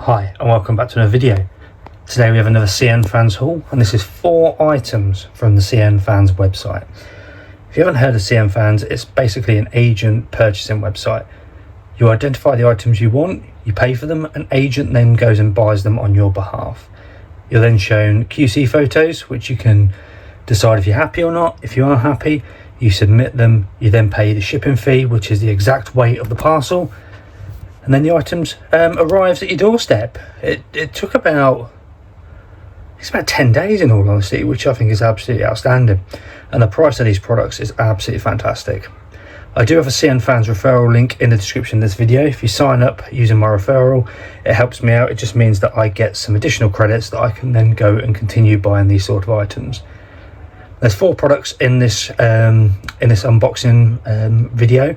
Hi and welcome back to another video. Today we have another CNFans haul, and this is 4 items from the CNFans website. If you haven't heard of CNFans, it's basically an agent purchasing website. You identify the items you want, you pay for them, an agent then goes and buys them on your behalf. You're then shown QC photos, which you can decide if you're happy or not. If you are happy, you submit them, you then pay the shipping fee, which is the exact weight of the parcel. And then the items arrives at your doorstep. It took about 10 days in all honesty, which I think is absolutely outstanding. And the price of these products is absolutely fantastic. I do have a CNFans referral link in the description of this video. If you sign up using my referral, it helps me out. It just means that I get some additional credits that I can then go and continue buying these sort of items. There's 4 products in this unboxing video,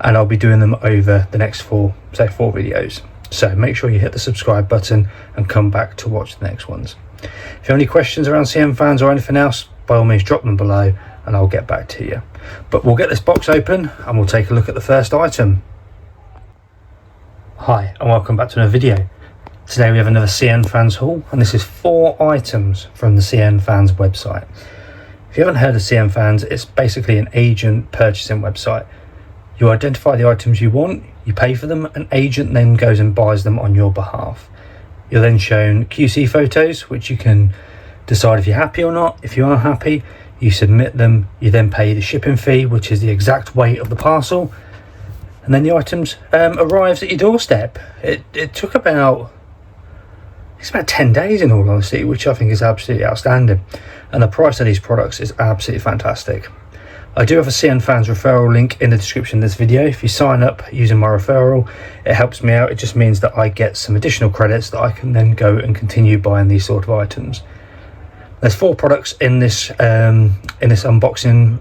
and I'll be doing them over the next 4 videos. So make sure you hit the subscribe button and come back to watch the next ones. If you have any questions around CNFans or anything else, by all means drop them below and I'll get back to you. But we'll get this box open and we'll take a look at the first item. Hi and welcome back to another video. Today we have another CNFans haul, and this is 4 items from the CNFans website. If you haven't heard of CNFans, it's basically an agent purchasing website. You identify the items you want, you pay for them, an agent then goes and buys them on your behalf. You're then shown QC photos, which you can decide if you're happy or not. If you are happy, you submit them, you then pay the shipping fee, which is the exact weight of the parcel. And then the items arrives at your doorstep. It took about 10 days in all honesty, which I think is absolutely outstanding. And the price of these products is absolutely fantastic. I do have a CNFans referral link in the description of this video. If you sign up using my referral, it helps me out. It just means that I get some additional credits that I can then go and continue buying these sort of items. There's 4 products in this unboxing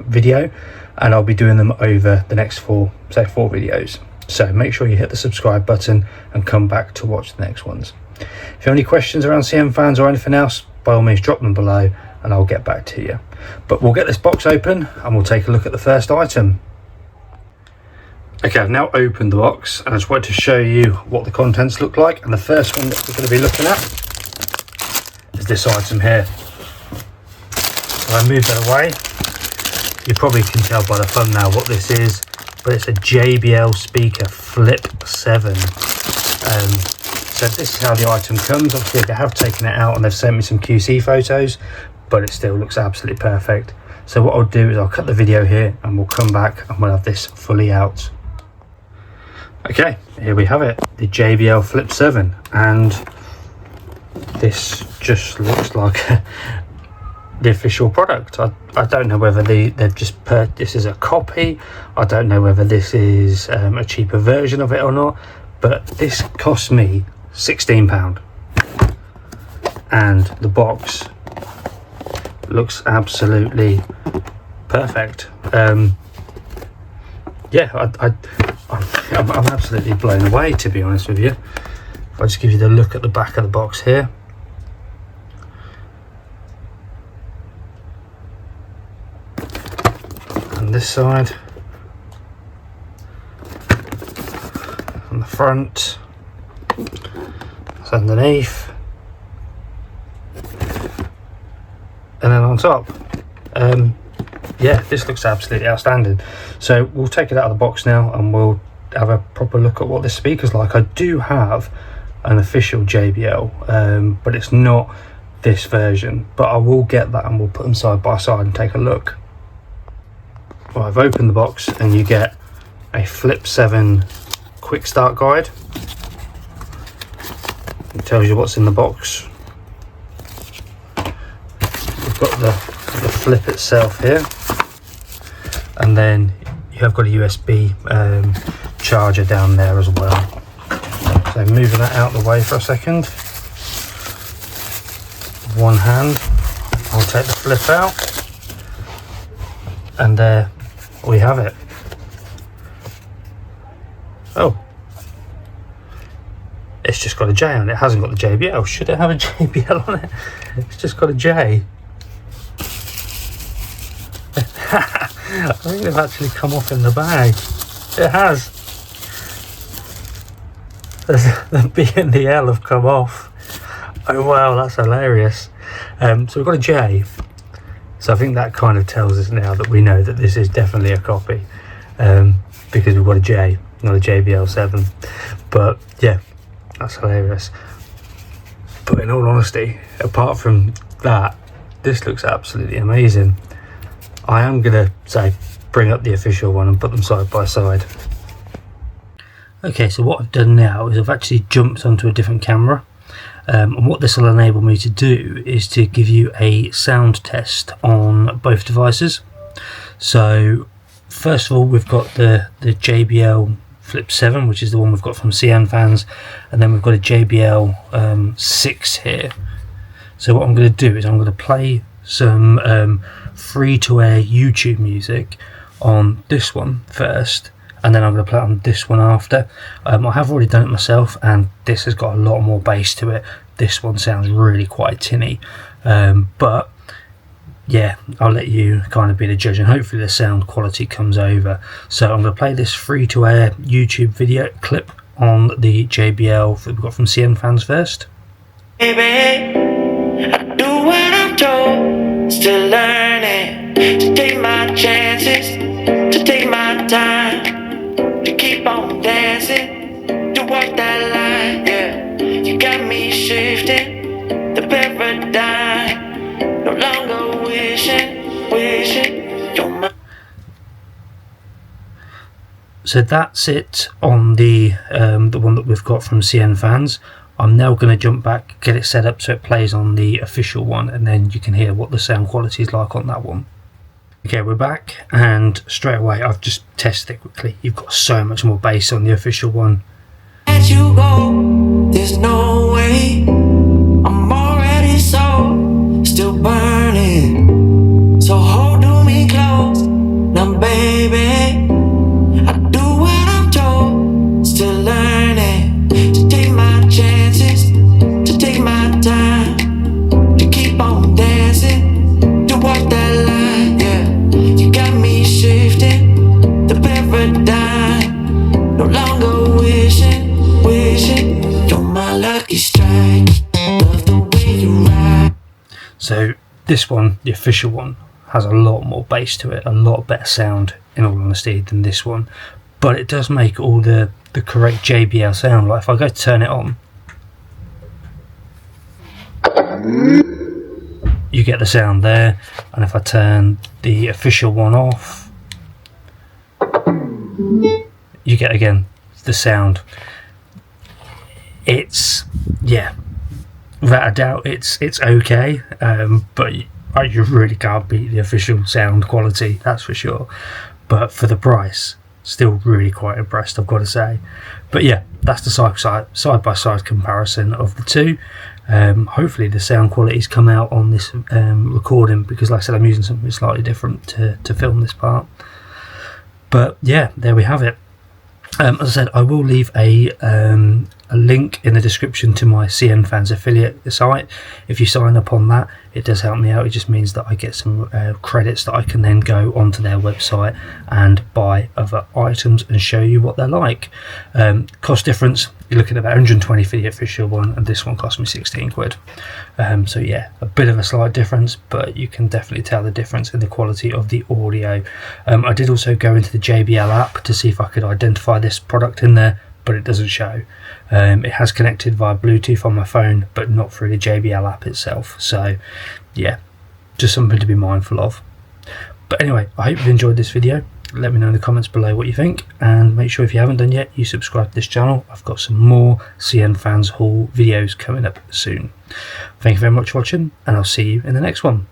video, and I'll be doing them over the next 4 videos. So make sure you hit the subscribe button and come back to watch the next ones. If you have any questions around CNFans or anything else, by all means drop them below and I'll get back to you. But we'll get this box open and we'll take a look at the first item. Okay, I've now opened the box and I just wanted to show you what the contents look like. And the first one that we're going to be looking at is this item here. So I move that away. You probably can tell by the thumbnail what this is, but it's a JBL speaker Flip 7. So this is how the item comes. Obviously they have taken it out and they've sent me some QC photos, but it still looks absolutely perfect. So what I'll do is I'll cut the video here and we'll come back and we'll have this fully out. Okay, here we have it, the JBL Flip 7, and this just looks like the official product. I don't know whether they've just put this as a copy. I don't know whether this is a cheaper version of it or not, but this cost me £16 and the box looks absolutely perfect. Yeah, I'm absolutely blown away, to be honest with you. If I just give you the look at the back of the box here, and this side, on the front, it's underneath, and then on top. Yeah, this looks absolutely outstanding. So we'll take it out of the box now and we'll have a proper look at what this speaker's like. I do have an official JBL, but it's not this version, but I will get that and we'll put them side by side and take a look. Well, I've opened the box and you get a Flip 7 quick start guide. It tells you what's in the box. We've got the Flip itself here, and then you have got a USB charger down there as well. So moving that out the way for a second, one hand I'll take the Flip out, and there we have it. Oh, it's just got a J on it. It hasn't got the JBL. Should it have a JBL on it? It's just got a J. I think they've actually come off in the bag. It has. the B and the L have come off. Oh wow, that's hilarious. So we've got a J. So I think that kind of tells us now that we know that this is definitely a copy, because we've got a J, not a JBL 7. But yeah, that's hilarious. But in all honesty, apart from that, this looks absolutely amazing. I am gonna say bring up the official one and put them side by side. Okay, so what I've done now is I've actually jumped onto a different camera, and what this will enable me to do is to give you a sound test on both devices. So first of all, we've got the JBL Flip 7, which is the one we've got from CNFans, and then we've got a JBL 6 here. So what I'm going to do is I'm going to play some free-to-air YouTube music on this one first, and then I'm going to play it on this one after. I have already done it myself, and this has got a lot more bass to it. This one sounds really quite tinny, but yeah, I'll let you kind of be the judge, and hopefully the sound quality comes over. So I'm going to play this free-to-air YouTube video clip on the JBL that we've got from CNFans first. Baby, I do what I'm told, still learning to take my chances, to take my time, to keep on dancing, to walk that line, yeah. You got me shifting the paradigm, no longer wishing you're my. So that's it on the one that we've got from CNFans. I'm now going to jump back, get it set up so it plays on the official one, and then you can hear what the sound quality is like on that one. Okay, we're back, and straight away I've just tested it quickly. You've got so much more bass on the official one. Let you go, there's no way. I'm already still burning. So hold me close, now baby. I do what I'm told, still learning to take my chances, to take my time, to keep on dancing, to walk that line, yeah. You got me shifting the paradigm, no longer wishing you're my lucky strike. Love the way you ride. So this one, the official one, has a lot more bass to it, a lot better sound in all honesty than this one, but it does make all the correct JBL sound. Like if I go to turn it on, you get the sound there, and if I turn the official one off, you get again the sound. It's, yeah, without a doubt, it's okay, but you really can't beat the official sound quality, that's for sure. But for the price, still really quite impressed, I've got to say. But yeah, that's the side by side comparison of the two. Hopefully the sound quality's come out on this recording, because like I said, I'm using something slightly different to film this part. But yeah, there we have it. As I said, I will leave a link in the description to my CNFans affiliate site. If you sign up on that, it does help me out. It just means that I get some credits that I can then go onto their website and buy other items and show you what they're like. Cost difference, you're looking at about 120 for the official one, and this one cost me 16 quid. So yeah, a bit of a slight difference, but you can definitely tell the difference in the quality of the audio. I did also go into the JBL app to see if I could identify this product in there, but it doesn't show. It has connected via Bluetooth on my phone, but not through the JBL app itself. So yeah, just something to be mindful of. But anyway, I hope you've enjoyed this video. Let me know in the comments below what you think, and make sure if you haven't done yet, you subscribe to this channel. I've got some more CNFans haul videos coming up soon. Thank you very much for watching, and I'll see you in the next one.